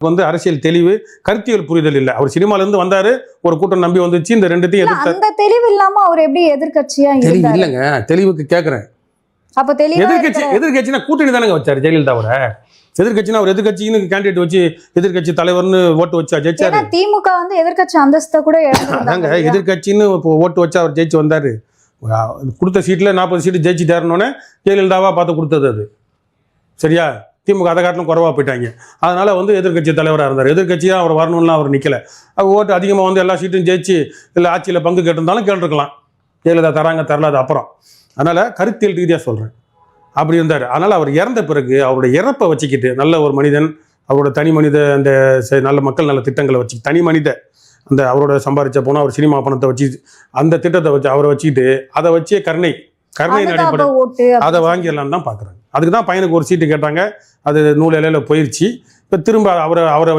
வந்து அரசியல் தெளிவு, கருத்தியல் புரிதல் இல்ல. அவர் சினிமால இருந்து வந்தாரு, ஒரு கூட்டம் நம்பி வந்துச்சு, இந்த ரெண்டுத்தையும் எதிர்த்தார். அந்த தெளிவு இல்லாம அவர் எப்படி எதிர்க்கட்சியா தெளிவு இருந்தாரு? இல்லங்க, தெளிவுக்கு கேக்குறேன். அப்ப தெளிவா எதிர்க்கட்சினா கூட்டணி தானங்க வச்சாரு ஜெயலலிதாவோட. எதிர்க்கட்சினா அவர் எதிர்க்கட்சின்னு கேண்டிடேட் வச்சு எதிர்க்கட்சி தலைவர்னு ஓட்டு வச்சா ஜெயிச்சாரு. ஏன்னா திமுக வந்து எதிர்க்கட்சி அந்தஸ்தை கூட அதாங்க எதிர்க்கட்சின்னு ஓட்டு வச்சு அவர் ஜெயிச்சு வந்தாரு. கொடுத்த சீட்ல 40 சீட்டு ஜெயிச்சுட்டாருன்னொன்னே ஜெயலலிதாவா பார்த்து கொடுத்தது அது. சரியா? திமுக அதை காட்டிலும் குறவா போயிட்டாங்க. அதனால வந்து எதிர்க்கட்சி தலைவராக இருந்தார். எதிர்க்கட்சியா அவர் வரணும்லாம் அவர் நிக்கல. அவர் ஓட்டு அதிகமாக வந்து எல்லா சீட்டும் ஜெயிச்சு இல்லை ஆட்சியில் பங்கு கேட்டிருந்தாலும் கேட்டிருக்கலாம். ஜெயலலிதா தராங்க தரல, அது அப்புறம். அதனால கருத்தியல் ரீதியாக சொல்றேன், அப்படி இருந்தார். அதனால அவர் இறந்த பிறகு அவருடைய இறப்பை வச்சுக்கிட்டு நல்ல ஒரு மனிதன், அவரோட தனி மனித அந்த நல்ல மக்கள் நல்ல திட்டங்களை வச்சு தனி மனித அந்த அவரோட சம்பாதிச்ச போனால் அவர் சினிமா பணத்தை வச்சு அந்த திட்டத்தை வச்சு அவரை வச்சுக்கிட்டு அதை வச்சே கருணை அடிப்படை அதை வாங்கிடலாம் தான் பார்க்குறாங்க. அதுக்கு தான் பையனுக்கு ஒரு சீட்டு கேட்டாங்க, அது நூல் இலையில போயிடுச்சு. இப்போ திரும்ப அவரை வச்சு